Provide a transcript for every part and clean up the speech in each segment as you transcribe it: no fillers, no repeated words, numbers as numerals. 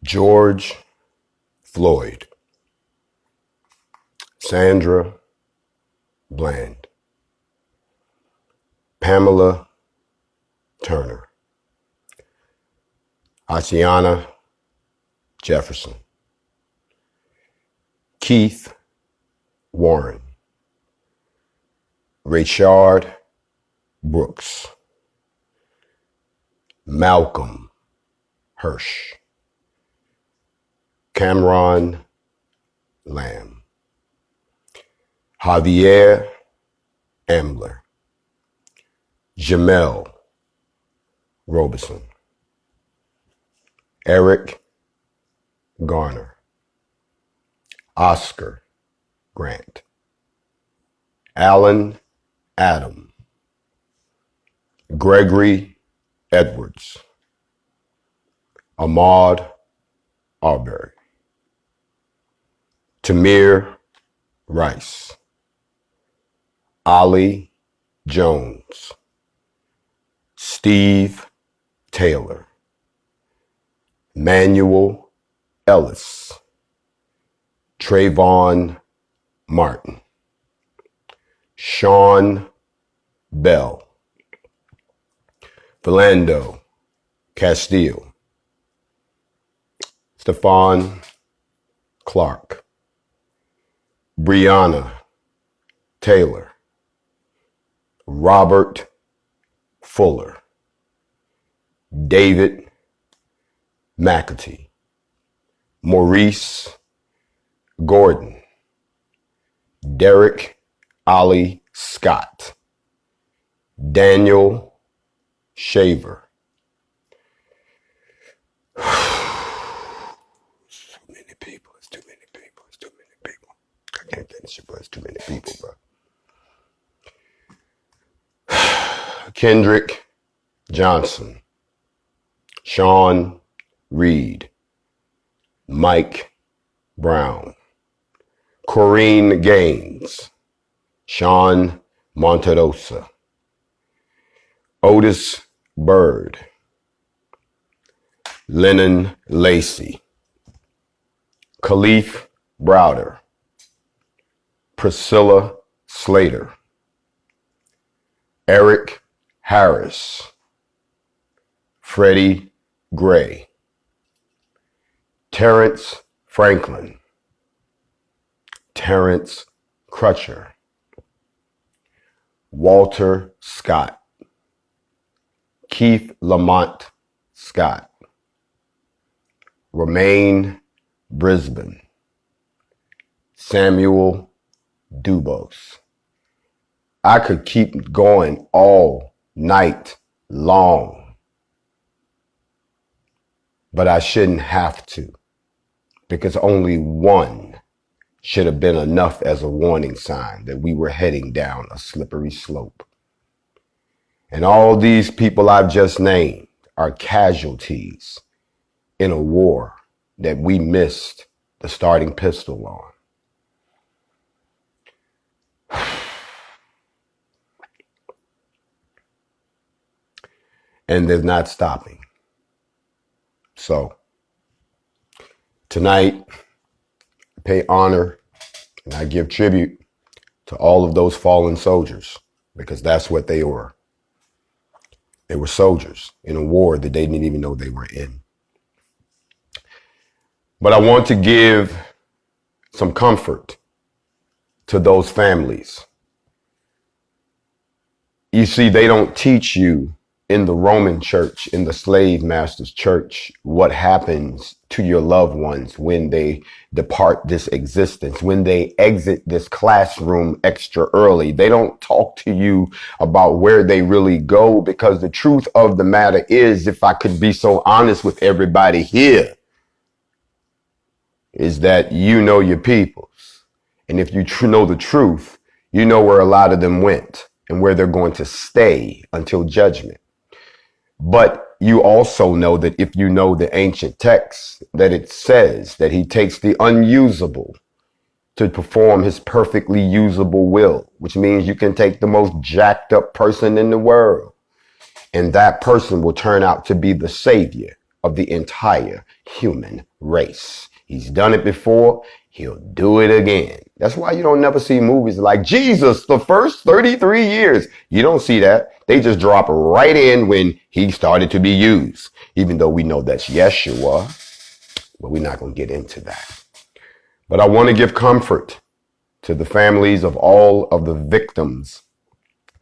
George Floyd, Sandra Bland, Pamela Turner, Atiana Jefferson, Keith Warren, Rayshard Brooks, Malcolm Hirsch, Cameron Lamb, Javier Ambler, Jamel Robeson, Eric Garner, Oscar Grant, Alan Adam, Gregory Edwards, Ahmaud Arbery, Tamir Rice, Ollie Jones, Steve Taylor, Manuel Ellis, Trayvon Martin, Sean Bell, Philando Castile, Stephon Clark, Breonna Taylor, Robert Fuller, David McAtee, Maurice Gordon, Derek Ollie Scott, Daniel Shaver. So many people. It's too many people. It's too many people. I can't finish it, but it's too many people, bro. Kendrick Johnson, Sean Reed, Mike Brown, Corrine Gaines, Sean Monterosa, Otis Bird, Lennon Lacey, Khalif Browder, Priscilla Slater, Eric Harris, Freddie Gray, Terrence Franklin, Terrence Crutcher, Walter Scott, Keith Lamont Scott, Romaine Brisbane, Samuel Dubose. I could keep going all night long, but I shouldn't have to, because only one should have been enough as a warning sign that we were heading down a slippery slope. And all these people I've just named are casualties in a war that we missed the starting pistol on. And they're not stopping. So tonight, I pay honor and I give tribute to all of those fallen soldiers, because that's what they were. They were soldiers in a war that they didn't even know they were in. But I want to give some comfort to those families. You see, they don't teach you in the Roman church, in the slave master's church, what happens to your loved ones when they depart this existence, when they exit this classroom extra early. They don't talk to you about where they really go, because the truth of the matter is, if I could be so honest with everybody here, is that you know your peoples. And if you know the truth, you know where a lot of them went and where they're going to stay until judgment. But you also know that if you know the ancient texts, that it says that he takes the unusable to perform his perfectly usable will, which means you can take the most jacked up person in the world, and that person will turn out to be the savior of the entire human race. He's done it before. He'll do it again. That's why you don't never see movies like Jesus, the first 33 years. You don't see that. They just drop right in when he started to be used, even though we know that's Yeshua, but we're not going to get into that. But I want to give comfort to the families of all of the victims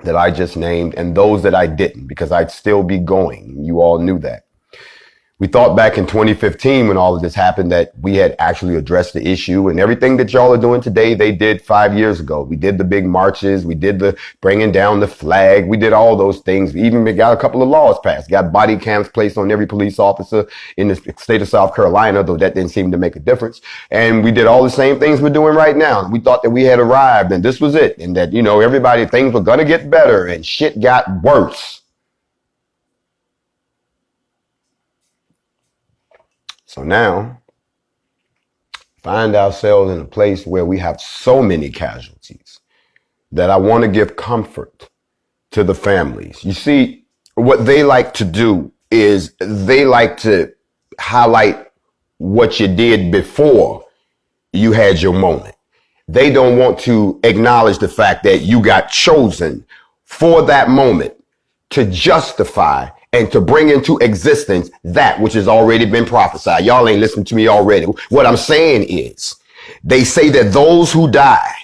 that I just named and those that I didn't, because I'd still be going. You all knew that. We thought back in 2015 when all of this happened that we had actually addressed the issue, and everything that y'all are doing today, they did 5 years ago. We did the big marches. We did the bringing down the flag. We did all those things. We even got a couple of laws passed, got body cams placed on every police officer in the state of South Carolina, though that didn't seem to make a difference. And we did all the same things we're doing right now. We thought that we had arrived and this was it, and that, you know, everybody, things were going to get better, and shit got worse. So now, find ourselves in a place where we have so many casualties that I want to give comfort to the families. You see, what they like to do is they like to highlight what you did before you had your moment. They don't want to acknowledge the fact that you got chosen for that moment to justify and to bring into existence that which has already been prophesied. Y'all ain't listening to me already. What I'm saying is, they say that those who die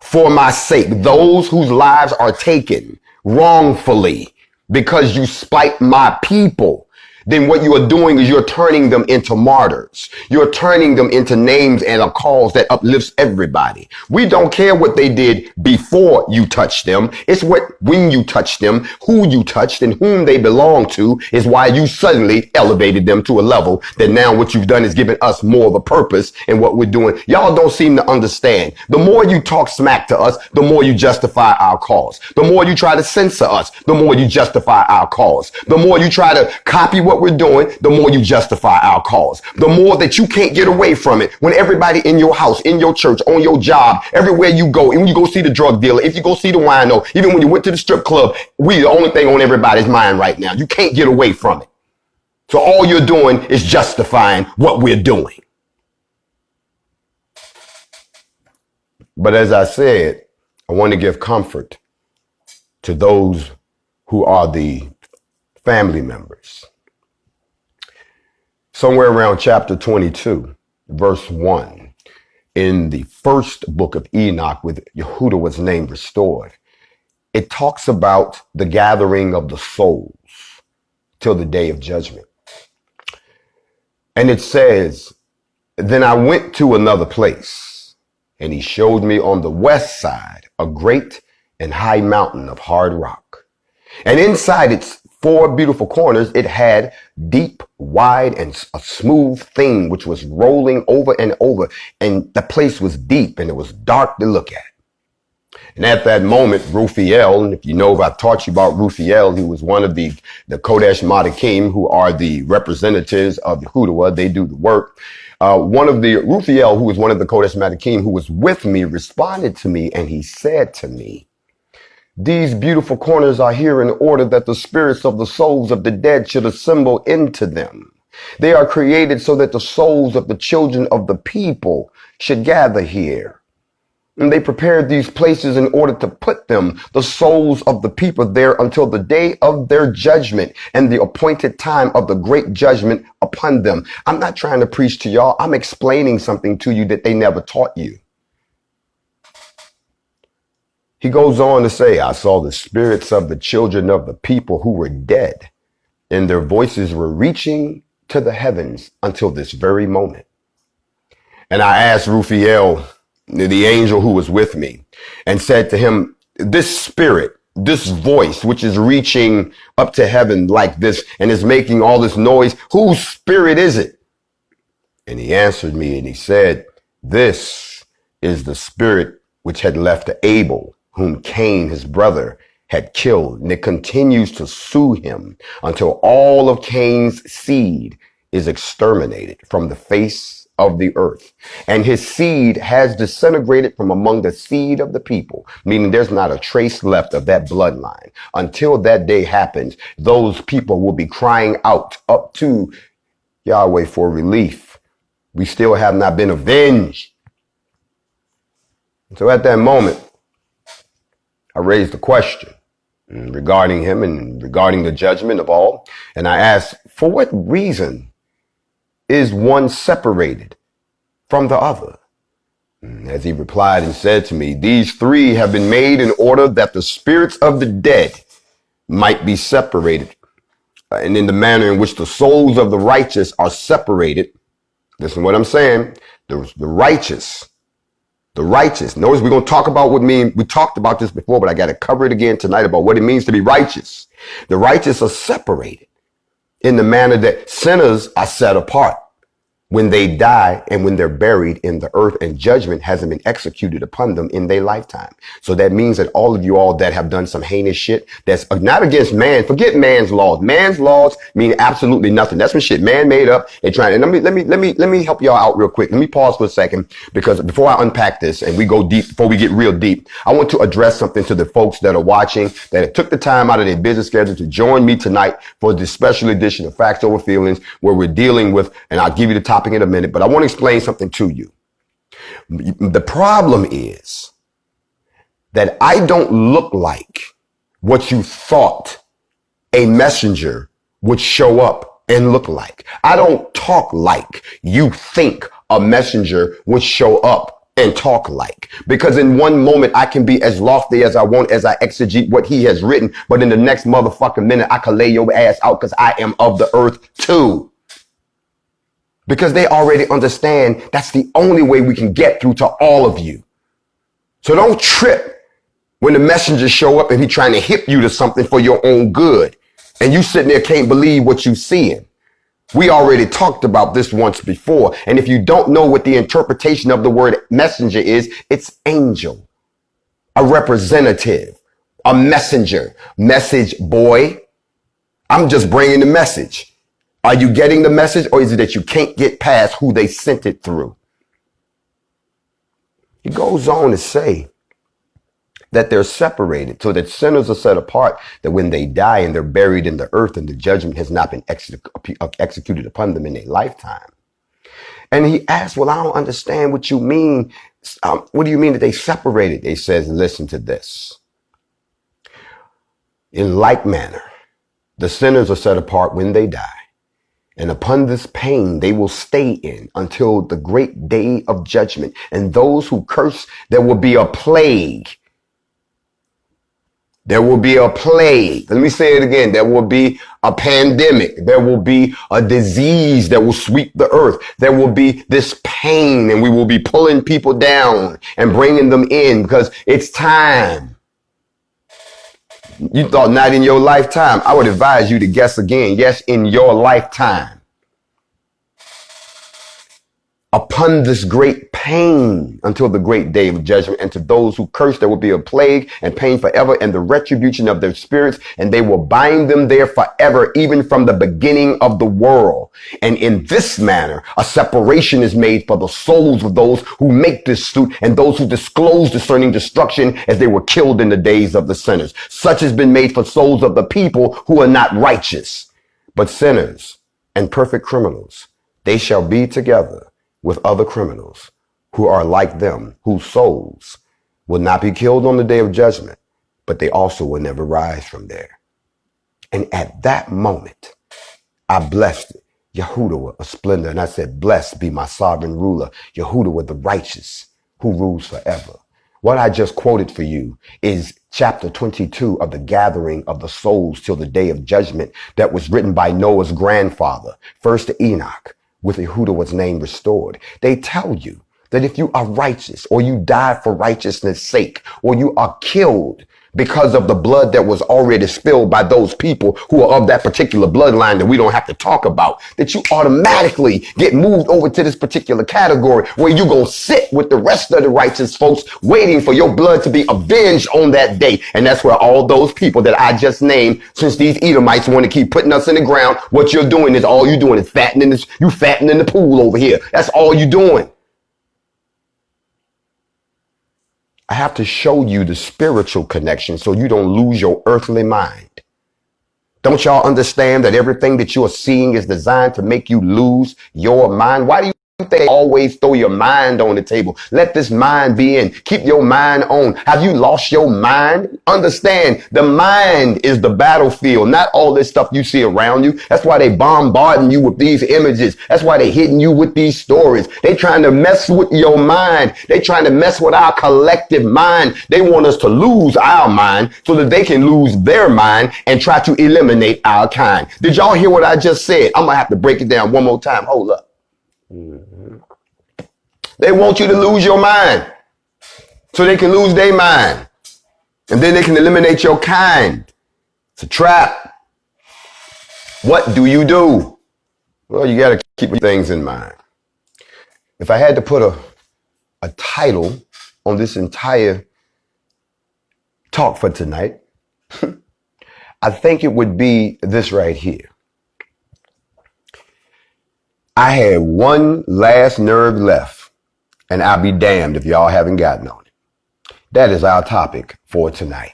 for my sake, those whose lives are taken wrongfully because you spite my people, then what you are doing is you're turning them into martyrs. You're turning them into names and a cause that uplifts everybody. We don't care what they did before you touched them. It's when you touched them, who you touched and whom they belong to is why you suddenly elevated them to a level that now what you've done is given us more of a purpose in what we're doing. Y'all don't seem to understand. The more you talk smack to us, the more you justify our cause. The more you try to censor us, the more you justify our cause. The more you try to copy what we're doing, the more you justify our cause. The more that you can't get away from it when everybody in your house, in your church, on your job, everywhere you go, and when you go see the drug dealer, if you go see the wino, even when you went to the strip club, we the only thing on everybody's mind right now. You can't get away from it. So all you're doing is justifying what we're doing. But as I said, I want to give comfort to those who are the family members. Somewhere around chapter 22, verse 1, in the first book of Enoch, with Yehuda was named restored, it talks about the gathering of the souls till the day of judgment. And it says, then I went to another place, and he showed me on the west side a great and high mountain of hard rock. And inside its 4 beautiful corners, it had deep, wide, and a smooth thing which was rolling over and over. And the place was deep and it was dark to look at. And at that moment, Raphael, and if you know, if I've taught you about Raphael, he was one of the Kodesh Madakim, who are the representatives of Yehuda. They do the work. One of the Raphael, who was one of the Kodesh Madakim, who was with me, responded to me, and he said to me, these beautiful corners are here in order that the spirits of the souls of the dead should assemble into them. They are created so that the souls of the children of the people should gather here. And they prepared these places in order to put them, the souls of the people, there until the day of their judgment and the appointed time of the great judgment upon them. I'm not trying to preach to y'all. I'm explaining something to you that they never taught you. He goes on to say, I saw the spirits of the children of the people who were dead, and their voices were reaching to the heavens until this very moment. And I asked Raphael, the angel who was with me, and said to him, this spirit, this voice, which is reaching up to heaven like this and is making all this noise, whose spirit is it? And he answered me and he said, this is the spirit which had left Abel, whom Cain, his brother, had killed, and it continues to sue him until all of Cain's seed is exterminated from the face of the earth. And his seed has disintegrated from among the seed of the people, meaning there's not a trace left of that bloodline. Until that day happens, those people will be crying out up to Yahweh, for relief. We still have not been avenged. So at that moment, I raised the question regarding him and regarding the judgment of all. And I asked, for what reason is one separated from the other? As he replied and said to me, these three have been made in order that the spirits of the dead might be separated. And in the manner in which the souls of the righteous are separated. Listen to what I'm saying. The righteous. Notice we're going to talk about what mean. We talked about this before, but I got to cover it again tonight about what it means to be righteous. The righteous are separated in the manner that sinners are set apart when they die and when they're buried in the earth, and judgment hasn't been executed upon them in their lifetime. So that means that all of you all that have done some heinous shit that's not against man, forget man's laws. Man's laws mean absolutely nothing. That's some shit man made up. They trying. And let me help y'all out real quick. Let me pause for a second, because before I unpack this and we go deep, before we get real deep, I want to address something to the folks that are watching that took the time out of their busy schedule to join me tonight for this special edition of Facts Over Feelings, where we're dealing with, and I'll give you the topic in a minute, but I want to explain something to you. The problem is that I don't look like what you thought a messenger would show up and look like. I don't talk like you think a messenger would show up and talk like, because in one moment I can be as lofty as I want as I exegete what he has written, but in the next motherfucking minute I can lay your ass out because I am of the earth too. Because they already understand that's the only way we can get through to all of you. So don't trip when the messengers show up and he trying to hip you to something for your own good. And you sitting there can't believe what you seeing. We already talked about this once before. And if you don't know what the interpretation of the word messenger is, it's angel, a representative, a messenger, message boy. I'm just bringing the message. Are you getting the message, or is it that you can't get past who they sent it through? He goes on to say that they're separated, so that sinners are set apart, that when they die and they're buried in the earth and the judgment has not been executed upon them in their lifetime. And he asks, well, I don't understand what you mean. What do you mean that they separated? He says, listen to this. In like manner, the sinners are set apart when they die. And upon this pain, they will stay in until the great day of judgment. And those who curse, there will be a plague. There will be a plague. Let me say it again. There will be a pandemic. There will be a disease that will sweep the earth. There will be this pain, and we will be pulling people down and bringing them in because it's time. You thought not in your lifetime. I would advise you to guess again. Yes, in your lifetime. Upon this great pain until the great day of judgment, and to those who curse there will be a plague and pain forever, and the retribution of their spirits, and they will bind them there forever, even from the beginning of the world. And in this manner, a separation is made for the souls of those who make this suit and those who disclose discerning destruction, as they were killed in the days of the sinners. Such has been made for souls of the people who are not righteous, but sinners and perfect criminals. They shall be together with other criminals who are like them, whose souls will not be killed on the day of judgment, but they also will never rise from there. And at that moment, I blessed Yahuwah of splendor, and I said, blessed be my sovereign ruler, Yahuwah the righteous, who rules forever. What I just quoted for you is chapter 22 of the gathering of the souls till the day of judgment that was written by Noah's grandfather, first Enoch, with Yahuwah's name restored. They tell you that if you are righteous, or you die for righteousness' sake, or you are killed because of the blood that was already spilled by those people who are of that particular bloodline that we don't have to talk about, that you automatically get moved over to this particular category where you're going to sit with the rest of the righteous folks waiting for your blood to be avenged on that day. And that's where all those people that I just named, since these Edomites want to keep putting us in the ground, what you're doing is all you're doing is fattening this, you fattening the pool over here. That's all you're doing. I have to show you the spiritual connection so you don't lose your earthly mind. Don't y'all understand that everything that you are seeing is designed to make you lose your mind? Why do you think they always throw your mind on the table? Let this mind be in. Keep your mind on. Have you lost your mind? Understand, the mind is the battlefield, not all this stuff you see around you. That's why they bombarding you with these images. That's why they hitting you with these stories. They trying to mess with your mind. They trying to mess with our collective mind. They want us to lose our mind so that they can lose their mind and try to eliminate our kind. Did y'all hear what I just said? I'm gonna have to break it down one more time. Hold up. They want you to lose your mind so they can lose their mind. And then they can eliminate your kind. It's a trap. What do you do? Well, you got to keep things in mind. If I had to put a title on this entire talk for tonight, I think it would be this right here. I had one last nerve left, and I'll be damned if y'all haven't gotten on it. That is our topic for tonight.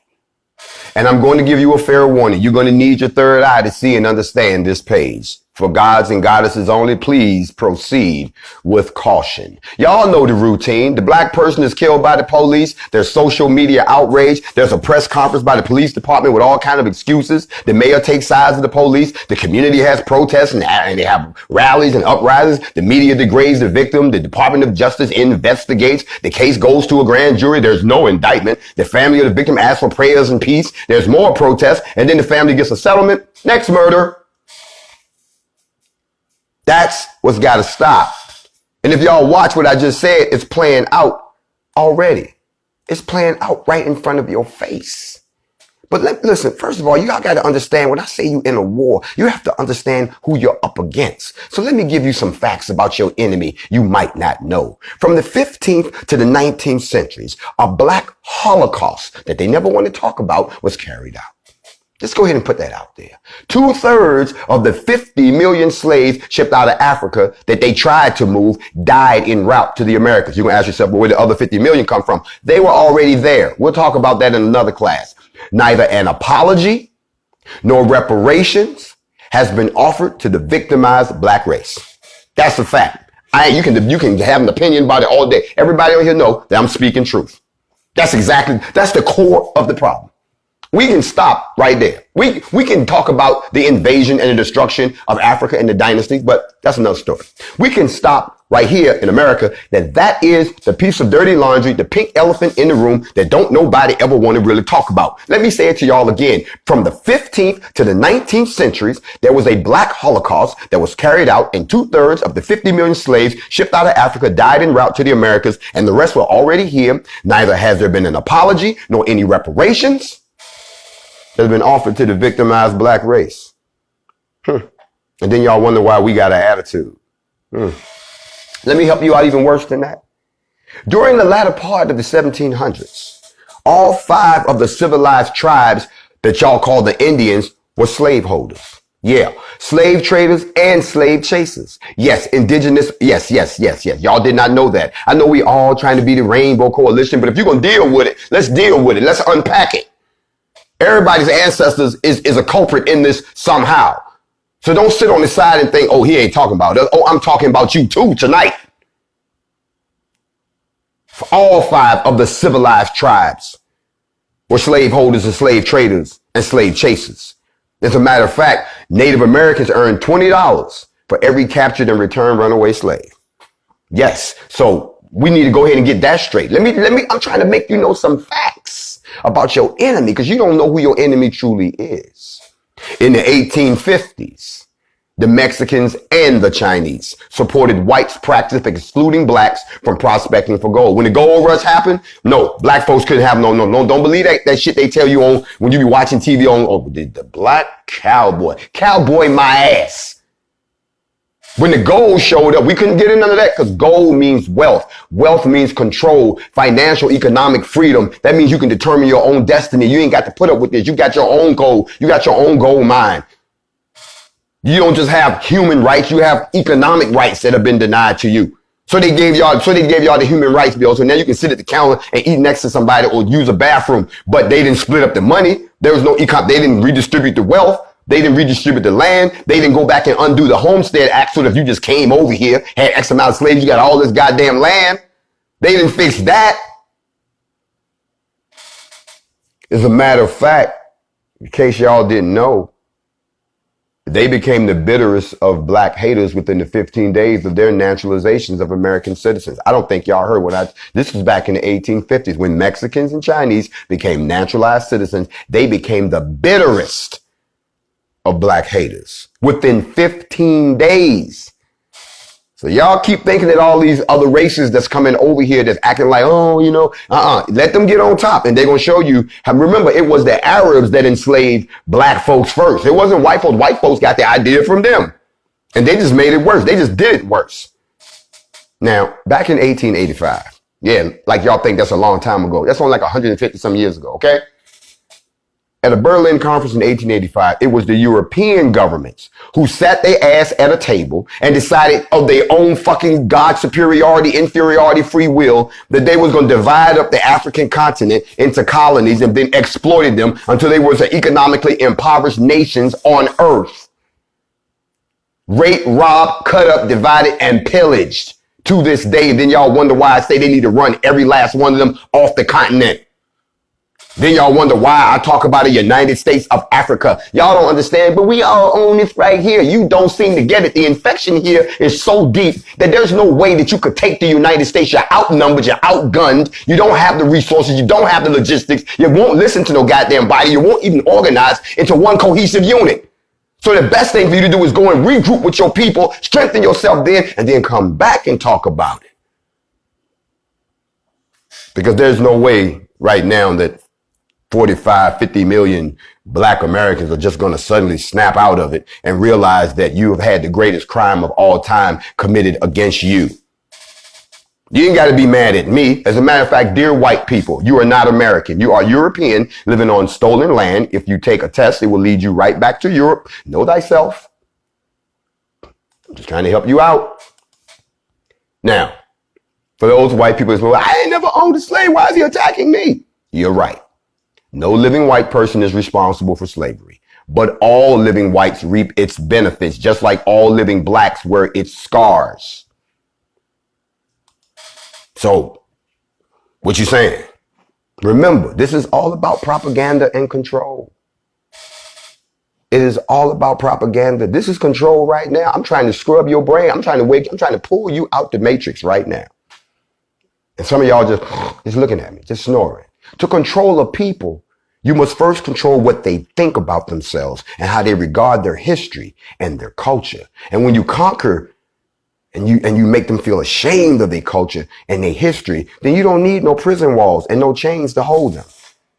And I'm going to give you a fair warning. You're going to need your third eye to see and understand this page. For gods and goddesses only, please proceed with caution. Y'all know the routine. The black person is killed by the police. There's social media outrage. There's a press conference by the police department with all kinds of excuses. The mayor takes sides of the police. The community has protests and they have rallies and uprisings. The media degrades the victim. The Department of Justice investigates. The case goes to a grand jury. There's no indictment. The family of the victim asks for prayers and peace. There's more protests. And then the family gets a settlement. Next murder. That's what's got to stop. And if y'all watch what I just said, it's playing out already. It's playing out right in front of your face. But listen, first of all, you got to understand when I say you in a war, you have to understand who you're up against. So let me give you some facts about your enemy you might not know. From the 15th to the 19th centuries, a black Holocaust that they never want to talk about was carried out. Let's go ahead and put that out there. 2/3 of the 50 million slaves shipped out of Africa that they tried to move died en route to the Americas. You're going to ask yourself, well, where did the other 50 million come from? They were already there. We'll talk about that in another class. Neither an apology nor reparations has been offered to the victimized black race. That's a fact. You can have an opinion about it all day. Everybody on here know that I'm speaking truth. That's the core of the problem. We can stop right there. We can talk about the invasion and the destruction of Africa and the dynasties, but that's another story. We can stop right here in America that is the piece of dirty laundry, the pink elephant in the room that don't nobody ever want to really talk about. Let me say it to y'all again. From the 15th to the 19th centuries, there was a black Holocaust that was carried out, and 2/3 of the 50 million slaves shipped out of Africa died en route to the Americas, and the rest were already here. Neither has there been an apology nor any reparations that's been offered to the victimized black race. And then y'all wonder why we got an attitude. Let me help you out even worse than that. During the latter part of the 1700s, all 5 of the civilized tribes that y'all call the Indians were slaveholders. Yeah, slave traders and slave chasers. Yes, indigenous. Yes. Y'all did not know that. I know we all trying to be the Rainbow Coalition, but if you're going to deal with it, let's deal with it. Let's unpack it. Everybody's ancestors is a culprit in this somehow. So don't sit on the side and think, oh, he ain't talking about us. Oh, I'm talking about you too tonight. For all 5 of the civilized tribes were slaveholders and slave traders and slave chasers. As a matter of fact, Native Americans earned $20 for every captured and returned runaway slave. Yes. So we need to go ahead and get that straight. I'm trying to make you know some facts about your enemy, because you don't know who your enemy truly is. In the 1850s, the Mexicans and the Chinese supported whites' practice of excluding blacks from prospecting for gold. When the gold rush happened, no, black folks couldn't have no. Don't believe that shit they tell you on when you be watching TV on, the black cowboy my ass. When the gold showed up, we couldn't get in none of that because gold means wealth. Wealth means control, financial, economic freedom. That means you can determine your own destiny. You ain't got to put up with this. You got your own gold. You got your own gold mine. You don't just have human rights. You have economic rights that have been denied to you. So they gave y'all the human rights bill. So now you can sit at the counter and eat next to somebody or use a bathroom, but they didn't split up the money. There was no they didn't redistribute the wealth. They didn't redistribute the land. They didn't go back and undo the Homestead Act so that if you just came over here, had X amount of slaves, you got all this goddamn land. They didn't fix that. As a matter of fact, in case y'all didn't know, they became the bitterest of black haters within the 15 days of their naturalizations of American citizens. I don't think y'all heard this was back in the 1850s when Mexicans and Chinese became naturalized citizens. They became the bitterest of black haters within 15 days. So y'all keep thinking that all these other races that's coming over here that's acting like, oh, let them get on top and they're going to show you. Remember, it was the Arabs that enslaved black folks first. It wasn't white folks. White folks got the idea from them and they just made it worse. They just did it worse. Now, back in 1885, yeah, like y'all think that's a long time ago. That's only like 150 some years ago. Okay. At a Berlin conference in 1885, it was the European governments who sat their ass at a table and decided of their own fucking God superiority, inferiority, free will, that they was going to divide up the African continent into colonies and then exploited them until they were the economically impoverished nations on earth. Raped, robbed, cut up, divided, and pillaged to this day. Then y'all wonder why I say they need to run every last one of them off the continent. Then y'all wonder why I talk about a United States of Africa. Y'all don't understand, but we all own this right here. You don't seem to get it. The infection here is so deep that there's no way that you could take the United States. You're outnumbered. You're outgunned. You don't have the resources. You don't have the logistics. You won't listen to no goddamn body. You won't even organize into one cohesive unit. So the best thing for you to do is go and regroup with your people, strengthen yourself then, and then come back and talk about it. Because there's no way right now that 45, 50 million black Americans are just going to suddenly snap out of it and realize that you have had the greatest crime of all time committed against you. You ain't got to be mad at me. As a matter of fact, dear white people, you are not American. You are European living on stolen land. If you take a test, it will lead you right back to Europe. Know thyself. I'm just trying to help you out. Now, for those white people who say, I ain't never owned a slave. Why is he attacking me? You're right. No living white person is responsible for slavery, but all living whites reap its benefits, just like all living blacks wear its scars. So, what you saying? Remember, this is all about propaganda and control. It is all about propaganda. This is control right now. I'm trying to scrub your brain. I'm trying to pull you out the matrix right now. And some of y'all just looking at me, just snoring. To control a people, you must first control what they think about themselves and how they regard their history and their culture. And when you conquer and you make them feel ashamed of their culture and their history, then you don't need no prison walls and no chains to hold them.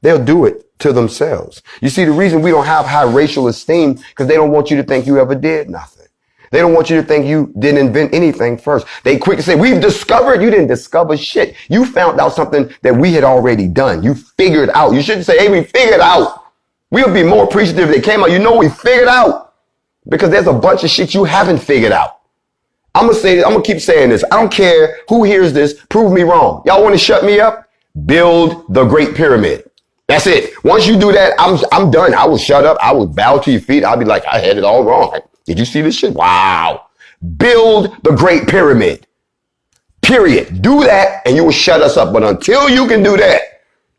They'll do it to themselves. You see, the reason we don't have high racial esteem because they don't want you to think you ever did nothing. They don't want you to think you didn't invent anything first. They quick to say, we've discovered. You didn't discover shit. You found out something that we had already done. You figured out. You shouldn't say, hey, we figured out. We'll be more appreciative if they came out. You know, we figured out because there's a bunch of shit you haven't figured out. I'm going to keep saying this. I don't care who hears this. Prove me wrong. Y'all want to shut me up? Build the Great Pyramid. That's it. Once you do that, I'm done. I will shut up. I will bow to your feet. I'll be like, I had it all wrong. Did you see this shit? Wow. Build the Great Pyramid. Period. Do that and you will shut us up. But until you can do that,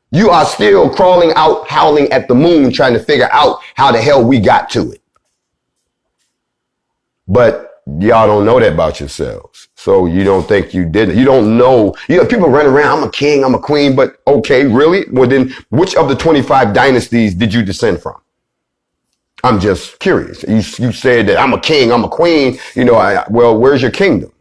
you are still crawling out, howling at the moon, trying to figure out how the hell we got to it. But y'all don't know that about yourselves. So you don't think you did it. You don't know. You know, people run around, I'm a king, I'm a queen, but okay, really? Well, then which of the 25 dynasties did you descend from? I'm just curious. You said that I'm a king, I'm a queen. You know, well, where's your kingdom?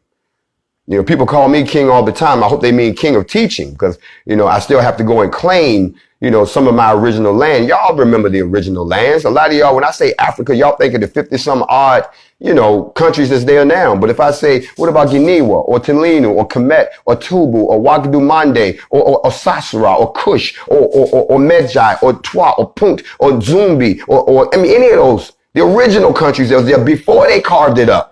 You know, people call me king all the time. I hope they mean king of teaching because, you know, I still have to go and claim, you know, some of my original land. Y'all remember the original lands. A lot of y'all, when I say Africa, y'all think of the 50 some odd, you know, countries that's there now. But if I say, what about Guinea or Telinu or Kemet or Tubu or Ouagadougou Mande or Sasra or Kush or Medjai or Twa or Punt or Zumbi or I mean, any of those, the original countries that was there before they carved it up.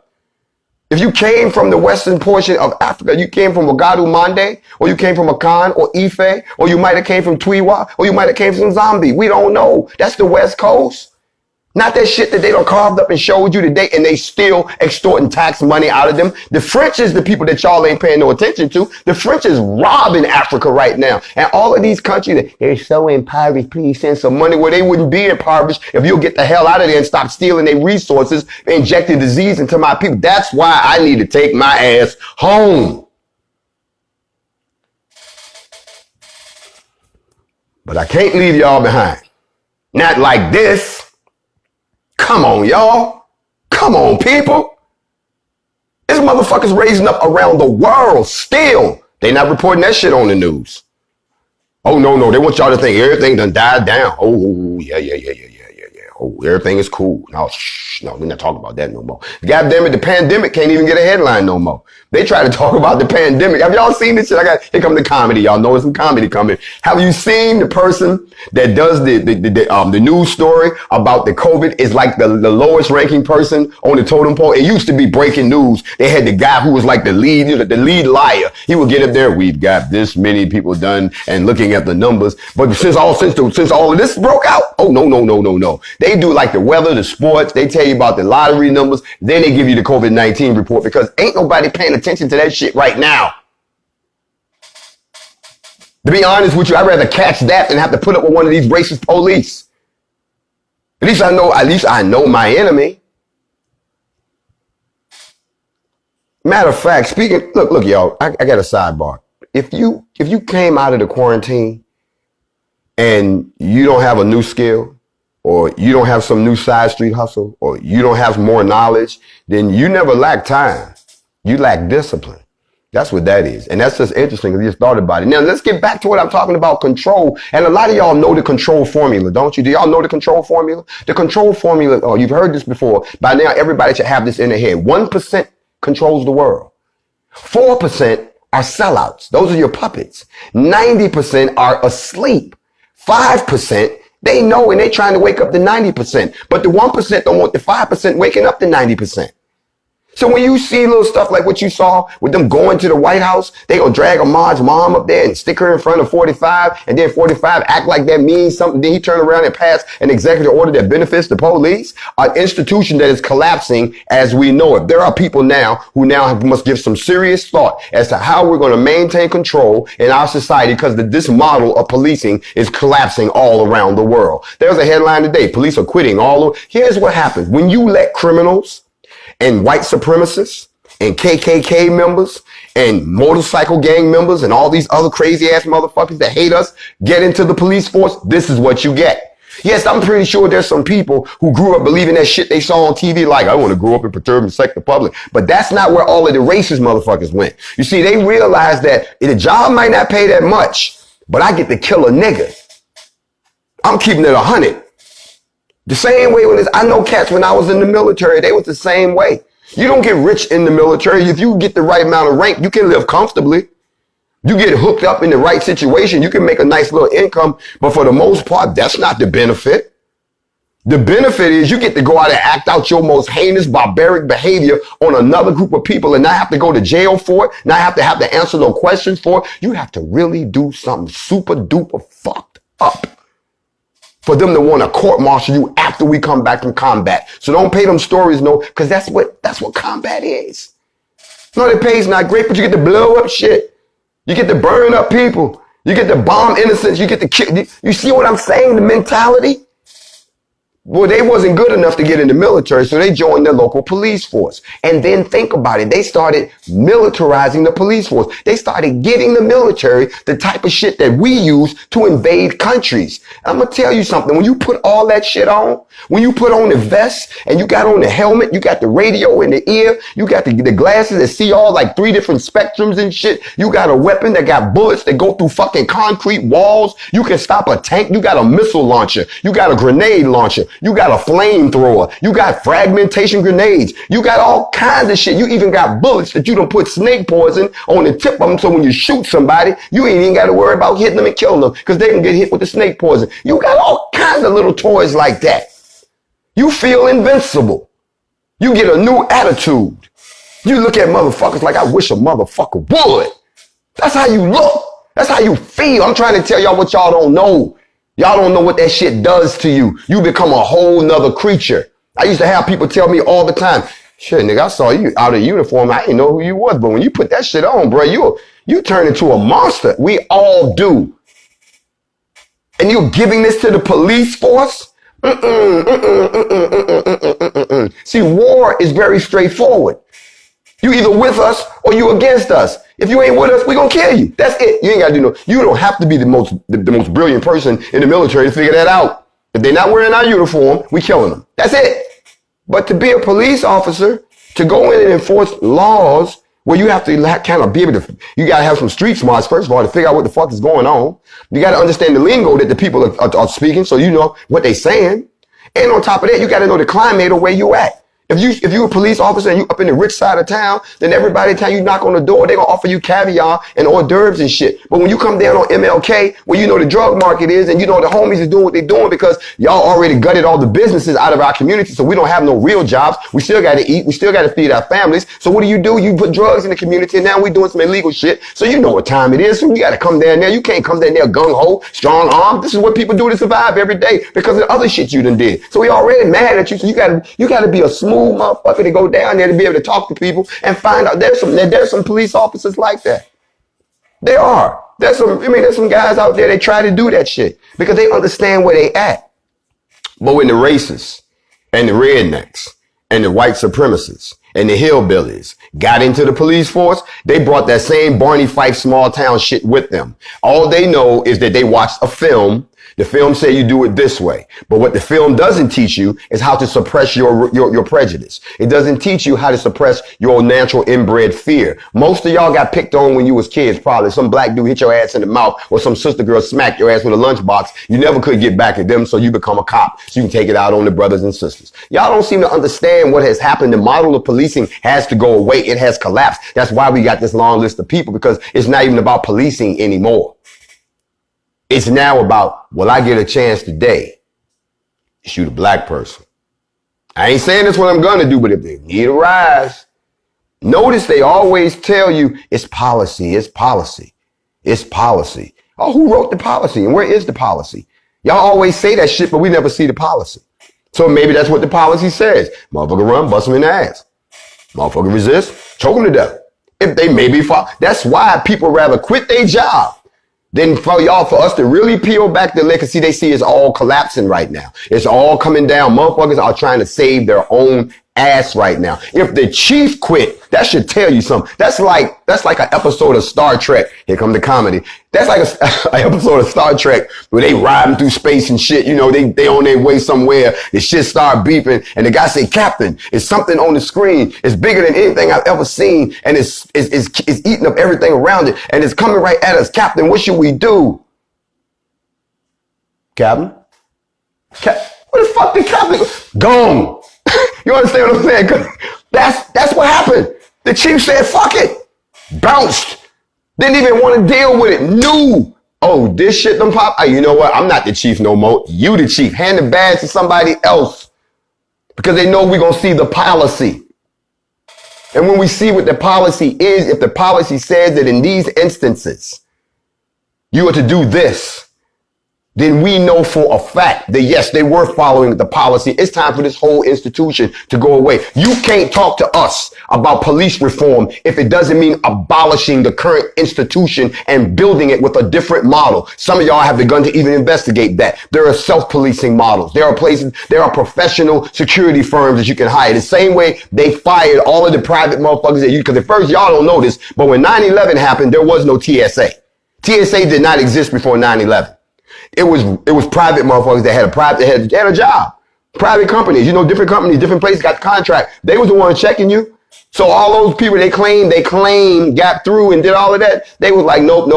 If you came from the western portion of Africa, you came from Ouagadougou Mande, or you came from Akan or Ife, or you might have came from Twiwa, or you might have came from Zambia. We don't know. That's the West Coast. Not that shit that they done carved up and showed you today, and they still extorting tax money out of them. The French is the people that y'all ain't paying no attention to. The French is robbing Africa right now. And all of these countries, they're so impoverished, please send some money. Where they wouldn't be impoverished if you'll get the hell out of there and stop stealing their resources, injecting disease into my people. That's why I need to take my ass home. But I can't leave y'all behind. Not like this. Come on, y'all. Come on, people. This motherfucker's raising up around the world still. They not reporting that shit on the news. Oh, no. They want y'all to think everything done died down. Oh, yeah. Oh, everything is cool. No, we're not talking about that no more. God damn it, the pandemic can't even get a headline no more. They try to talk about the pandemic. Have y'all seen this shit? Here come the comedy. Y'all know there's some comedy coming. Have you seen the person that does the news story about the COVID is like the lowest ranking person on the totem pole? It used to be breaking news. They had the guy who was like the lead liar. He would get up there. We've got this many people done and looking at the numbers. But since all of this broke out, oh, no. They do like the weather, the sports. They tell you about the lottery numbers. Then they give you the COVID-19 report because ain't nobody paying attention to that shit right now. To be honest with you, I'd rather catch that than have to put up with one of these racist police. At least I know my enemy. Matter of fact, look, y'all, I got a sidebar. If you came out of the quarantine and you don't have a new skill, or you don't have some new side street hustle, or you don't have more knowledge, then you never lack time. You lack discipline. That's what that is. And that's just interesting because you just thought about it. Now, let's get back to what I'm talking about, control. And a lot of y'all know the control formula, don't you? Do y'all know the control formula? The control formula, oh, you've heard this before. By now, everybody should have this in their head. 1% controls the world. 4% are sellouts. Those are your puppets. 90% are asleep. 5%, they know and they're trying to wake up the 90%. But the 1% don't want the 5% waking up the 90%. So when you see little stuff like what you saw with them going to the White House, they gonna drag Ahmaud's mom up there and stick her in front of 45, and then 45 act like that means something. Then he turn around and pass an executive order that benefits the police, an institution that is collapsing as we know it. There are people now who must give some serious thought as to how we're going to maintain control in our society because this model of policing is collapsing all around the world. There's a headline today: police are quitting all over. Here's what happens when you let criminals and white supremacists and KKK members and motorcycle gang members and all these other crazy ass motherfuckers that hate us get into the police force. This is what you get. Yes, I'm pretty sure there's some people who grew up believing that shit they saw on TV, like, I want to grow up and perturb and sex the public. But that's not where all of the racist motherfuckers went. You see, they realized that the job might not pay that much, but I get to kill a nigga. I'm keeping it 100. The same way I know cats when I was in the military, they was the same way. You don't get rich in the military. If you get the right amount of rank, you can live comfortably. You get hooked up in the right situation, you can make a nice little income. But for the most part, that's not the benefit. The benefit is you get to go out and act out your most heinous, barbaric behavior on another group of people and not have to go to jail for it, not have to answer no questions for it. You have to really do something super duper fucked up for them to want to court-martial you after we come back from combat. So don't pay them stories, no, because that's what combat is. No, the pay's not great, but you get to blow up shit. You get to burn up people. You get to bomb innocents. You get to kill. You see what I'm saying? The mentality? Well, they wasn't good enough to get in the military, so they joined the local police force. And then think about it. They started militarizing the police force. They started getting the military the type of shit that we use to invade countries. I'm going to tell you something. When you put all that shit on, when you put on the vest and you got on the helmet, you got the radio in the ear, you got the glasses that see all like 3 different spectrums and shit. You got a weapon that got bullets that go through fucking concrete walls. You can stop a tank. You got a missile launcher. You got a grenade launcher. You got a flamethrower. You got fragmentation grenades. You got all kinds of shit. You even got bullets that you don't put snake poison on the tip of them. So when you shoot somebody, you ain't even got to worry about hitting them and killing them because they can get hit with the snake poison. You got all kinds of little toys like that. You feel invincible. You get a new attitude. You look at motherfuckers like, I wish a motherfucker would. That's how you look. That's how you feel. I'm trying to tell y'all what y'all don't know. Y'all don't know what that shit does to you. You become a whole nother creature. I used to have people tell me all the time, shit, nigga, I saw you out of uniform. I didn't know who you was. But when you put that shit on, bro, you turn into a monster. We all do. And you're giving this to the police force? See, war is very straightforward. You either with us or you against us. If you ain't with us, we gonna kill you. That's it. You ain't gotta do no. You don't have to be the most brilliant person in the military to figure that out. If they're not wearing our uniform, we killing them. That's it. But to be a police officer, to go in and enforce laws where you have to kind of be able to, you gotta have some street smarts first of all to figure out what the fuck is going on. You gotta understand the lingo that the people are speaking, so you know what they saying. And on top of that, you gotta know the climate of where you at. If you a police officer and you up in the rich side of town, then every time you knock on the door, they're gonna offer you caviar and hors d'oeuvres and shit. But when you come down on MLK, where you know the drug market is and you know the homies is doing what they're doing because y'all already gutted all the businesses out of our community, so we don't have no real jobs. We still gotta eat. We still gotta feed our families. So what do? You put drugs in the community, and now we doing some illegal shit. So you know what time it is. So you gotta come down there. You can't come down there gung-ho, strong arm. This is what people do to survive every day because of the other shit you done did. So we already mad at you. So you gotta be a smooth motherfucker to go down there to be able to talk to people and find out there's some police officers like that. There are. There's some guys out there that try to do that shit because they understand where they at. But when the racists and the rednecks and the white supremacists and the hillbillies got into the police force, they brought that same Barney Fife small town shit with them. All they know is that they watched a film. The film say you do it this way. But what the film doesn't teach you is how to suppress your prejudice. It doesn't teach you how to suppress your natural inbred fear. Most of y'all got picked on when you was kids, probably. Some black dude hit your ass in the mouth or some sister girl smacked your ass with a lunchbox. You never could get back at them, so you become a cop. So you can take it out on the brothers and sisters. Y'all don't seem to understand what has happened. The model of policing has to go away. It has collapsed. That's why we got this long list of people, because it's not even about policing anymore. It's now about, will I get a chance today to shoot a black person? I ain't saying that's what I'm going to do, but if they need a rise, notice they always tell you it's policy, it's policy, it's policy. Oh, who wrote the policy and where is the policy? Y'all always say that shit, but we never see the policy. So maybe that's what the policy says. Motherfucker run, bust him in the ass. Motherfucker resist, choke him to death. If they maybe fall, that's why people rather quit their job then for us to really peel back the leg, cause see, they see it's all collapsing right now. It's all coming down. Motherfuckers are trying to save their own ass right now. If the chief quit, that should tell you something. That's like an episode of Star Trek. Here come the comedy. That's like an episode of Star Trek where they riding through space and shit. You know, they on their way somewhere. The shit start beeping and the guy say, "Captain, it's something on the screen. It's bigger than anything I've ever seen. And it's eating up everything around it. And it's coming right at us. Captain, what should we do?" Captain? Where the fuck did Captain go? Gone. You understand what I'm saying? 'Cause that's what happened. The chief said, fuck it. Bounced. Didn't even want to deal with it. Knew. Oh, this shit done pop. Oh, you know what? I'm not the chief no more. You the chief. Hand the badge to somebody else. Because they know we're going to see the policy. And when we see what the policy is, if the policy says that in these instances, you are to do this, then we know for a fact that yes, they were following the policy. It's time for this whole institution to go away. You can't talk to us about police reform if it doesn't mean abolishing the current institution and building it with a different model. Some of y'all have begun to even investigate that. There are self-policing models. There are professional security firms that you can hire. The same way they fired all of the private motherfuckers that because at first y'all don't know this, but when 9/11 happened, there was no TSA. TSA did not exist before 9/11. It was private motherfuckers that had a job. Private companies, you know, different companies, different places got the contract. They was the ones checking you. So all those people they claim got through and did all of that. They was like, nope.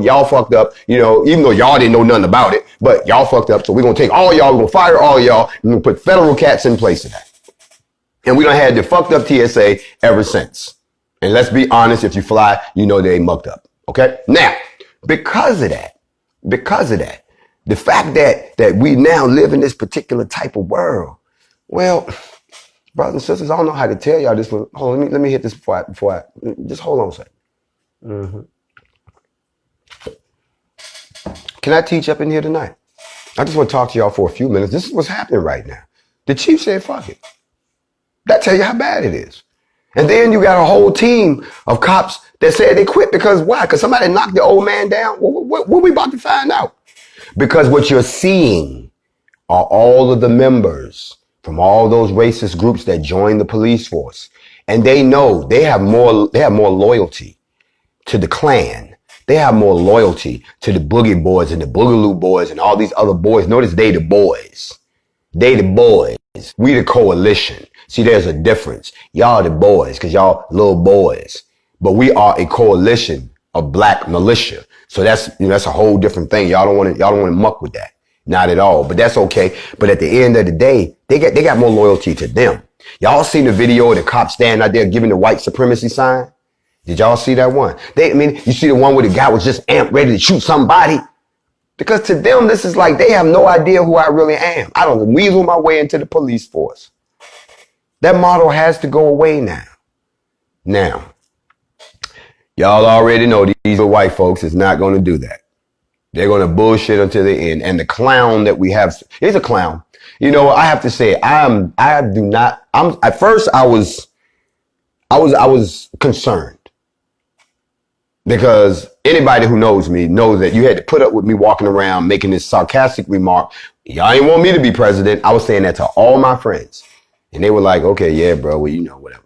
Y'all fucked up. You know, even though y'all didn't know nothing about it, but y'all fucked up. So we're going to take all y'all, we're going to fire all y'all, and we're going to put federal cats in place of that. And we done had the fucked up TSA ever since. And let's be honest, if you fly, you know they mucked up. Okay. Now, because of that, the fact that we now live in this particular type of world, well, brothers and sisters, I don't know how to tell y'all this, but hold on, let me hit this before I just hold on a second. Can I teach up in here tonight? I just want to talk to y'all for a few minutes. This is what's happening right now. The chief said, fuck it. That tell you how bad it is. And then you got a whole team of cops that said they quit because why? Because somebody knocked the old man down? What we about to find out? Because what you're seeing are all of the members from all those racist groups that joined the police force. And they know they have more loyalty to the Klan. They have more loyalty to the Boogie Boys and the Boogaloo Boys and all these other boys. Notice they the boys. They the boys. We the coalition. See, there's a difference. Y'all the boys because y'all little boys. But we are a coalition of black militia. So that's, that's a whole different thing. Y'all don't want to muck with that. Not at all. But that's okay. But at the end of the day, they got more loyalty to them. Y'all seen the video of the cops standing out there giving the white supremacy sign? Did y'all see that one? You see the one where the guy was just amped, ready to shoot somebody? Because to them, this is like they have no idea who I really am. I don't weasel my way into the police force. That model has to go away now. Now, y'all already know these white folks is not going to do that. They're going to bullshit until the end. And the clown that we have is a clown. You know, I have to say, at first I was concerned. Because anybody who knows me knows that you had to put up with me walking around making this sarcastic remark. Y'all ain't want me to be president. I was saying that to all my friends. And they were like, okay, yeah, bro, well, whatever.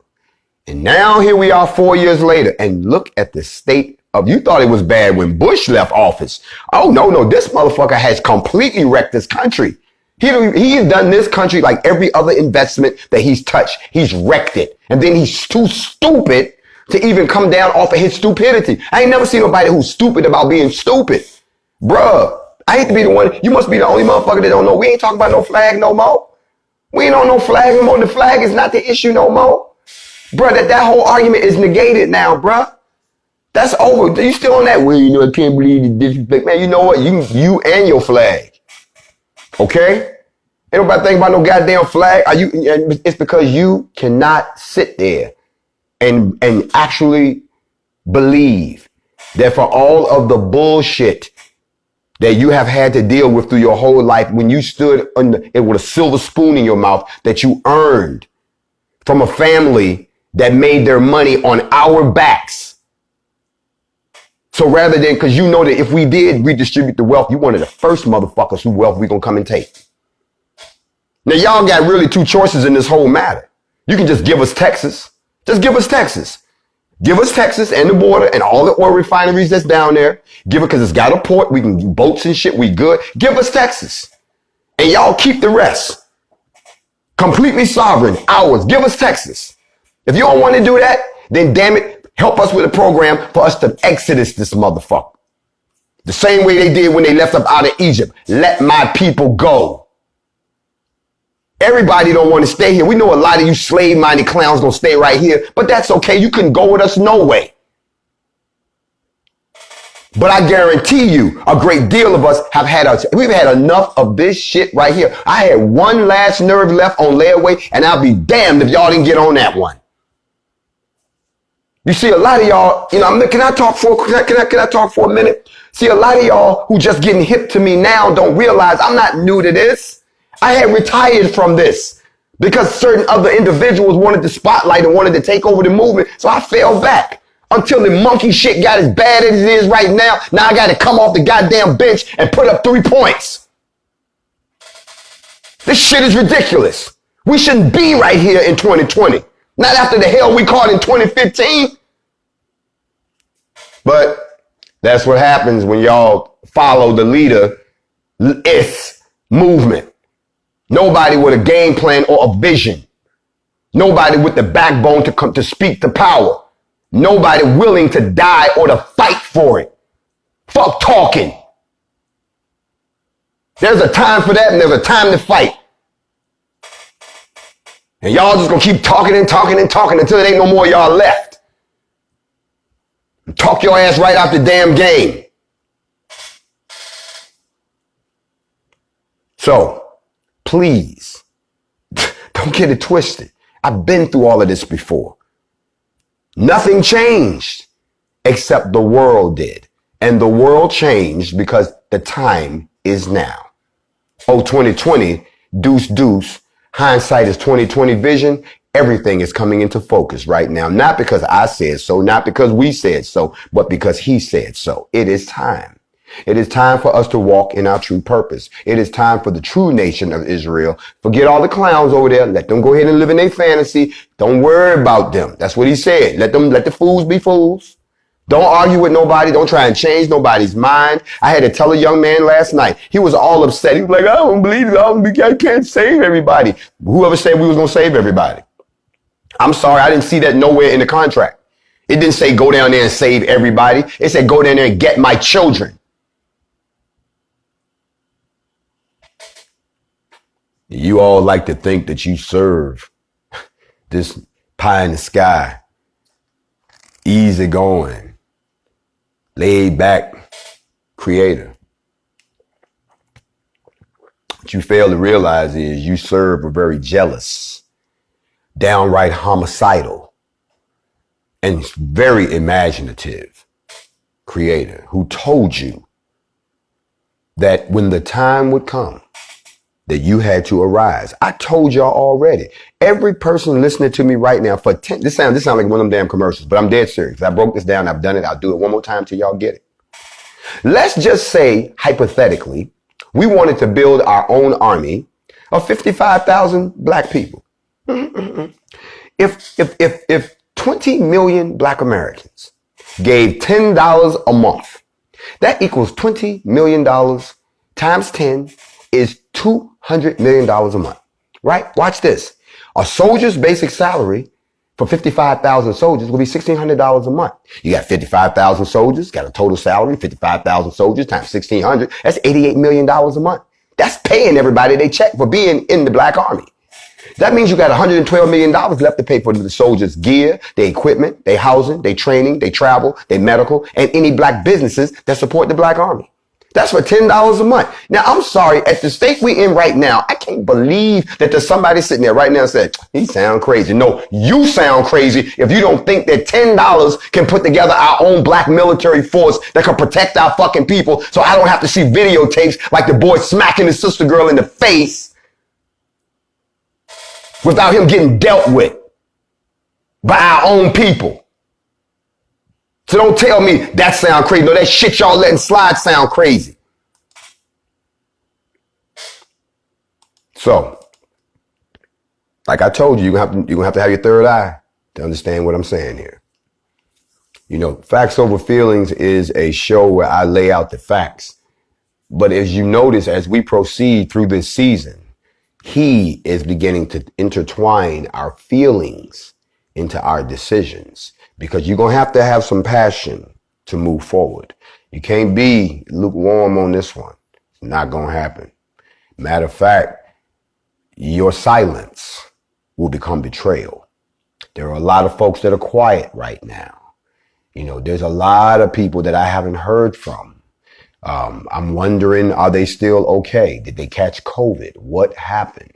And now here we are 4 years later. And look at the state of, you thought it was bad when Bush left office. Oh, no, this motherfucker has completely wrecked this country. He's done this country like every other investment that he's touched. He's wrecked it. And then he's too stupid to even come down off of his stupidity. I ain't never seen nobody who's stupid about being stupid. Bruh, I hate to be the one. You must be the only motherfucker that don't know. We ain't talking about no flag no more. We ain't on no flag no more. The flag is not the issue no more. Bruh, that whole argument is negated now, bruh. That's over. You still on that? Well, I can't believe the disrespect. Man, you know what? You and your flag. Okay? Ain't nobody think about no goddamn flag. It's because you cannot sit there and actually believe that for all of the bullshit that you have had to deal with through your whole life, when you stood with a silver spoon in your mouth that you earned from a family that made their money on our backs. So rather than, because you know that if we did redistribute the wealth, you one of the first motherfuckers whose wealth we gonna come and take. Now y'all got really two choices in this whole matter. You can just give us Texas. Just give us Texas. Give us Texas and the border and all the oil refineries that's down there. Give it because it's got a port. We can do boats and shit. We good. Give us Texas. And y'all keep the rest. Completely sovereign. Ours. Give us Texas. If you don't want to do that, then damn it, help us with a program for us to exodus this motherfucker. The same way they did when they left up out of Egypt. Let my people go. Everybody don't want to stay here. We know a lot of you slave-minded clowns gonna stay right here, but that's okay. You couldn't go with us no way. But I guarantee you, a great deal of us we've had enough of this shit right here. I had one last nerve left on layaway, and I'll be damned if y'all didn't get on that one. You see, a lot of y'all, can I talk for a minute? See, a lot of y'all who just getting hip to me now don't realize I'm not new to this. I had retired from this because certain other individuals wanted the spotlight and wanted to take over the movement. So I fell back until the monkey shit got as bad as it is right now. Now I got to come off the goddamn bench and put up 3 points. This shit is ridiculous. We shouldn't be right here in 2020. Not after the hell we caught in 2015. But that's what happens when y'all follow the leader, movement. Nobody with a game plan or a vision. Nobody with the backbone to come to speak to power. Nobody willing to die or to fight for it. Fuck talking. There's a time for that and there's a time to fight. And y'all just gonna keep talking and talking and talking until there ain't no more y'all left. And talk your ass right out the damn game. So, please, don't get it twisted. I've been through all of this before. Nothing changed except the world did. And the world changed because the time is now. Oh, 2020, deuce, deuce. Hindsight is 2020 vision. Everything is coming into focus right now. Not because I said so, not because we said so, but because he said so. It is time. It is time for us to walk in our true purpose. It is time for the true nation of Israel. Forget all the clowns over there. Let them go ahead and live in their fantasy. Don't worry about them. That's what he said. Let the fools be fools. Don't argue with nobody. Don't try and change nobody's mind. I had to tell a young man last night. He was all upset. He was like, I don't believe it. I can't save everybody. Whoever said we was going to save everybody? I'm sorry. I didn't see that nowhere in the contract. It didn't say go down there and save everybody. It said go down there and get my children. You all like to think that you serve this pie in the sky, easy going, laid back creator. What you fail to realize is you serve a very jealous, downright homicidal, and very imaginative creator who told you that when the time would come, that you had to arise. I told y'all already. Every person listening to me right now for 10, this sounds like one of them damn commercials, but I'm dead serious. I broke this down. I've done it. I'll do it one more time till y'all get it. Let's just say, hypothetically, we wanted to build our own army of 55,000 black people. If 20 million black Americans gave $10 a month, that equals $20 million times 10 is $200 million a month, right? Watch this. A soldier's basic salary for 55,000 soldiers will be $1,600 a month. You got 55,000 soldiers, got a total salary, 55,000 soldiers times 1,600. That's $88 million a month. That's paying everybody they check for being in the black army. That means you got $112 million left to pay for the soldiers' gear, their equipment, their housing, their training, their travel, their medical, and any black businesses that support the black army. That's for $10 a month. Now, I'm sorry, at the state we in right now, I can't believe that there's somebody sitting there right now and said, he sound crazy. No, you sound crazy if you don't think that $10 can put together our own black military force that can protect our fucking people so I don't have to see videotapes like the boy smacking his sister girl in the face without him getting dealt with by our own people. So don't tell me that sound crazy. No, that shit y'all letting slide sound crazy. So, like I told you, you're gonna have to have your third eye to understand what I'm saying here. You know, Facts Over Feelings is a show where I lay out the facts. But as you notice, as we proceed through this season, he is beginning to intertwine our feelings into our decisions. Because you're going to have some passion to move forward. You can't be lukewarm on this one. It's not going to happen. Matter of fact, your silence will become betrayal. There are a lot of folks that are quiet right now. You know, there's a lot of people that I haven't heard from. I'm wondering, are they still okay? Did they catch COVID? What happened?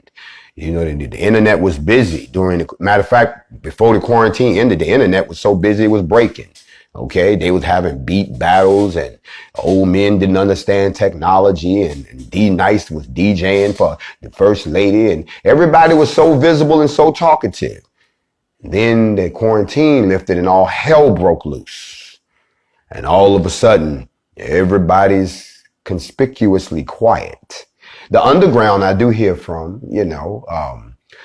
You know, the internet was busy during the, matter of fact, before the quarantine ended, the internet was so busy it was breaking. Okay. They was having beat battles and old men didn't understand technology and D Nice was DJing for the first lady and everybody was so visible and so talkative. Then the quarantine lifted and all hell broke loose. And all of a sudden, everybody's conspicuously quiet. The underground I do hear from, you know,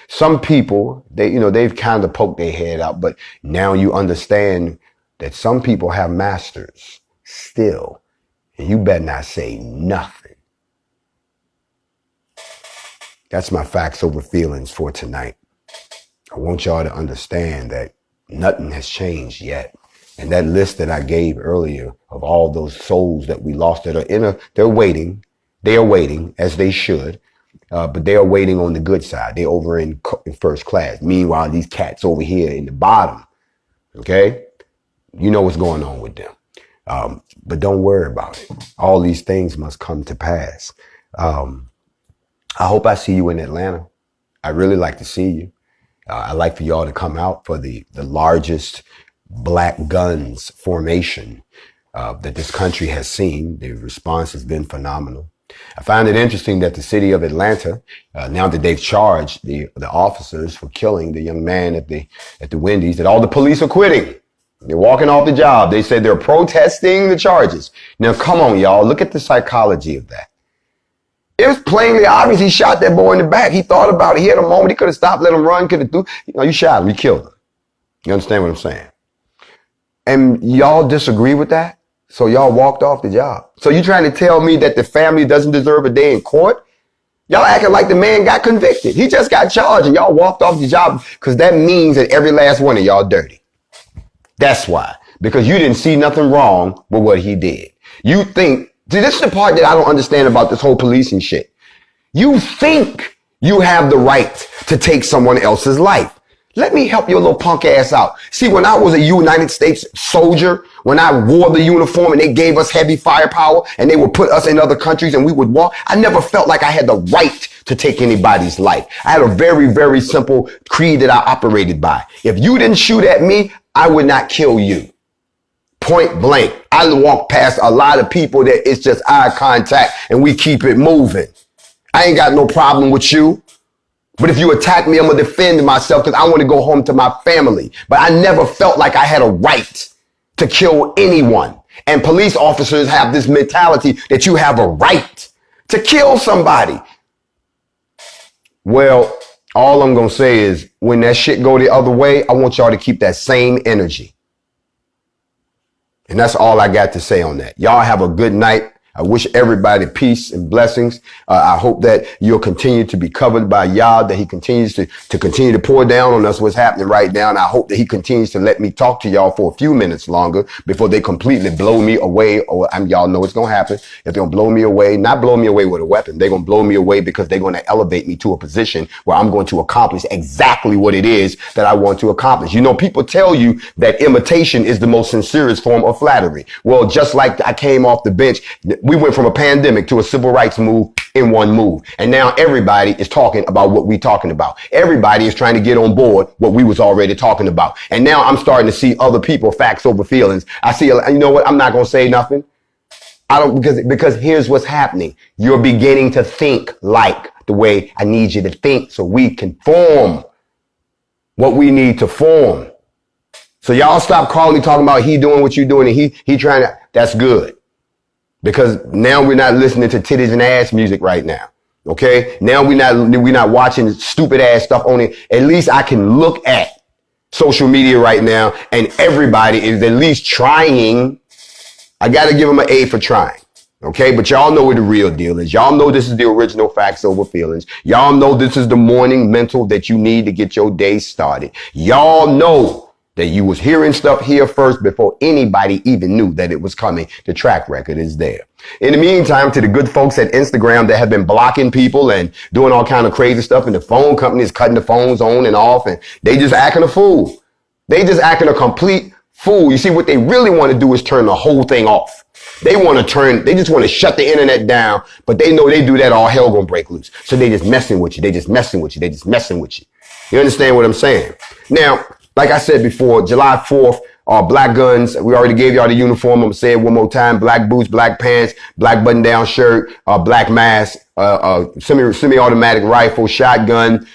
some people, they've kind of poked their head out, but now you understand that some people have masters still, and you better not say nothing. That's my Facts Over Feelings for tonight. I want y'all to understand that nothing has changed yet. And that list that I gave earlier of all those souls that we lost that are they're waiting. They are waiting, as they should, but they are waiting on the good side. They're over in first class. Meanwhile, these cats over here in the bottom, okay? You know what's going on with them. But don't worry about it. All these things must come to pass. I hope I see you in Atlanta. I really like to see you. I'd like for y'all to come out for the largest black guns formation that this country has seen. The response has been phenomenal. I find it interesting that the city of Atlanta, now that they've charged the officers for killing the young man at the Wendy's, that all the police are quitting. They're walking off the job. They said they're protesting the charges. Now, come on, y'all. Look at the psychology of that. It was plainly obvious he shot that boy in the back. He thought about it. He had a moment. He could have stopped, let him run. Could have you shot him. You killed him. You understand what I'm saying? And y'all disagree with that? So y'all walked off the job. So you trying to tell me that the family doesn't deserve a day in court? Y'all acting like the man got convicted. He just got charged and y'all walked off the job because that means that every last one of y'all dirty. That's why. Because you didn't see nothing wrong with what he did. You think, see, this is the part that I don't understand about this whole policing shit. You think you have the right to take someone else's life. Let me help your little punk ass out. See, when I was a United States soldier, when I wore the uniform and they gave us heavy firepower and they would put us in other countries and we would walk, I never felt like I had the right to take anybody's life. I had a very, very simple creed that I operated by. If you didn't shoot at me, I would not kill you. Point blank. I walk past a lot of people that it's just eye contact and we keep it moving. I ain't got no problem with you. But if you attack me, I'm going to defend myself because I want to go home to my family. But I never felt like I had a right to kill anyone. And police officers have this mentality that you have a right to kill somebody. Well, all I'm going to say is when that shit go the other way, I want y'all to keep that same energy. And that's all I got to say on that. Y'all have a good night. I wish everybody peace and blessings. I hope that you'll continue to be covered by Yah, that he continues to continue to pour down on us what's happening right now. And I hope that he continues to let me talk to y'all for a few minutes longer before they completely blow me away. Or y'all know it's going to happen. If they're going to blow me away, not blow me away with a weapon, they're going to blow me away because they're going to elevate me to a position where I'm going to accomplish exactly what it is that I want to accomplish. You know, people tell you that imitation is the most sincerest form of flattery. Well, just like I came off the bench, we went from a pandemic to a civil rights move in one move. And now everybody is talking about what we're talking about. Everybody is trying to get on board what we was already talking about. And now I'm starting to see other people facts over feelings. I see, you know what? I'm not going to say nothing. Because here's what's happening. You're beginning to think like the way I need you to think so we can form what we need to form. So y'all stop calling me talking about he doing what you doing and he trying to, that's good. Because now we're not listening to titties and ass music right now. Okay. Now we're not watching stupid ass stuff on it. At least I can look at social media right now and everybody is at least trying. I got to give them an A for trying. Okay. But y'all know what the real deal is. Y'all know this is the original facts over feelings. Y'all know this is the morning mental that you need to get your day started. Y'all know that you was hearing stuff here first before anybody even knew that it was coming. The track record is there. In the meantime, to the good folks at Instagram that have been blocking people and doing all kind of crazy stuff, and the phone company is cutting the phones on and off, and they just acting a fool. They just acting a complete fool. You see, what they really want to do is turn the whole thing off. They just want to shut the internet down, but they know they do that, all hell gonna break loose. So they just messing with you. They just messing with you. They just messing with you. You understand what I'm saying? Now, like I said before, July 4th, black guns. We already gave y'all the uniform. I'm going to say it one more time. Black boots, black pants, black button-down shirt, black mask, semi-automatic rifle, shotgun.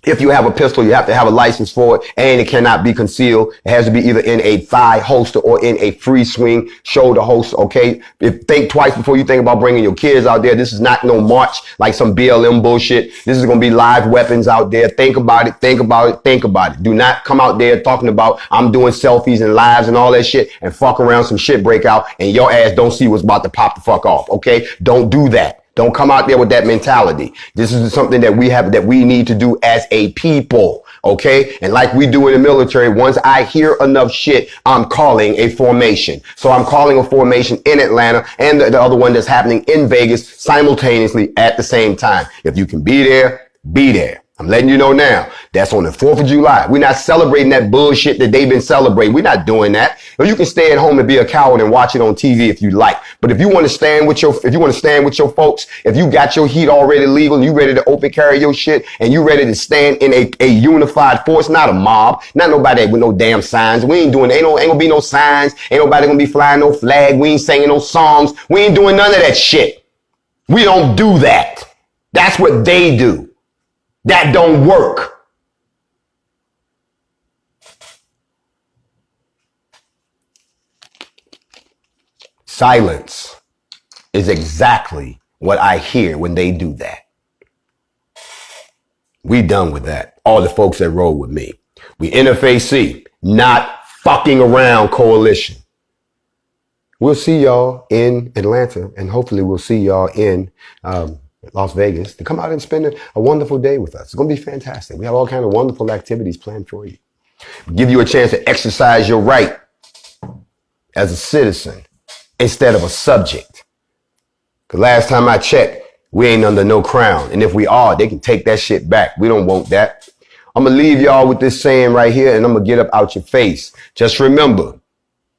If you have a pistol, you have to have a license for it, and it cannot be concealed. It has to be either in a thigh holster or in a free swing shoulder holster, okay? Think twice before you think about bringing your kids out there. This is not no march like some BLM bullshit. This is going to be live weapons out there. Think about it, think about it, think about it. Do not come out there talking about I'm doing selfies and lives and all that shit and fuck around, some shit break out, and your ass don't see what's about to pop the fuck off, okay? Don't do that. Don't come out there with that mentality. This is something that we need to do as a people. Okay. And like we do in the military, once I hear enough shit, I'm calling a formation. So I'm calling a formation in Atlanta and the other one that's happening in Vegas simultaneously at the same time. If you can be there, be there. I'm letting you know now. That's on the 4th of July. We're not celebrating that bullshit that they've been celebrating. We're not doing that. Or you can stay at home and be a coward and watch it on TV if you like. But if you want to stand with your folks, if you got your heat already legal and you ready to open carry your shit and you ready to stand in a unified force, not a mob, not nobody with no damn signs. We ain't gonna be no signs. Ain't nobody gonna be flying no flag. We ain't singing no songs. We ain't doing none of that shit. We don't do that. That's what they do. That don't work. Silence is exactly what I hear when they do that. We done with that. All the folks that roll with me. We NFAC, not fucking around coalition. We'll see y'all in Atlanta, and hopefully we'll see y'all in Las Vegas to come out and spend a wonderful day with us. It's going to be fantastic. We have all kinds of wonderful activities planned for you. Give you a chance to exercise your right as a citizen instead of a subject. Because last time I checked, we ain't under no crown. And if we are, they can take that shit back. We don't want that. I'm going to leave y'all with this saying right here, and I'm going to get up out your face. Just remember,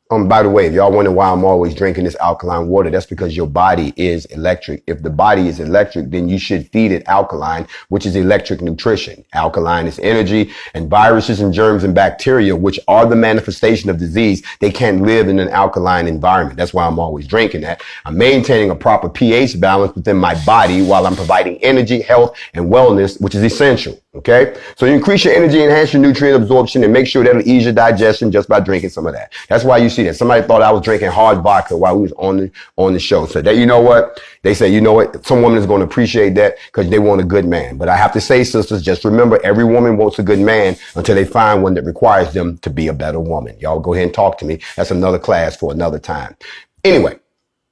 by the way, if y'all wondering why I'm always drinking this alkaline water, that's because your body is electric. If the body is electric, then you should feed it alkaline, which is electric nutrition. Alkaline is energy, and viruses and germs and bacteria, which are the manifestation of disease, they can't live in an alkaline environment. That's why I'm always drinking that. I'm maintaining a proper pH balance within my body while I'm providing energy, health, and wellness, which is essential. Okay, so you increase your energy, enhance your nutrient absorption, and make sure that'll ease your digestion just by drinking some of that. That's why you see that. Somebody thought I was drinking hard vodka while we was on the show. So that, you know what? They say, you know what? Some woman is going to appreciate that because they want a good man. But I have to say, sisters, just remember, every woman wants a good man until they find one that requires them to be a better woman. Y'all go ahead and talk to me. That's another class for another time. Anyway,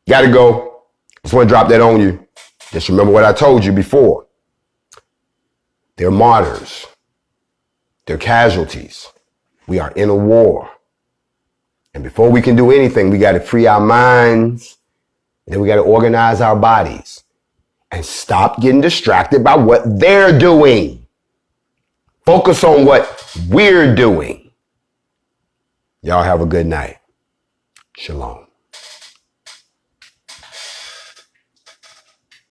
gotta go. Just want to drop that on you. Just remember what I told you before. They're martyrs. They're casualties. We are in a war. And before we can do anything, we got to free our minds. And then we got to organize our bodies and stop getting distracted by what they're doing. Focus on what we're doing. Y'all have a good night. Shalom.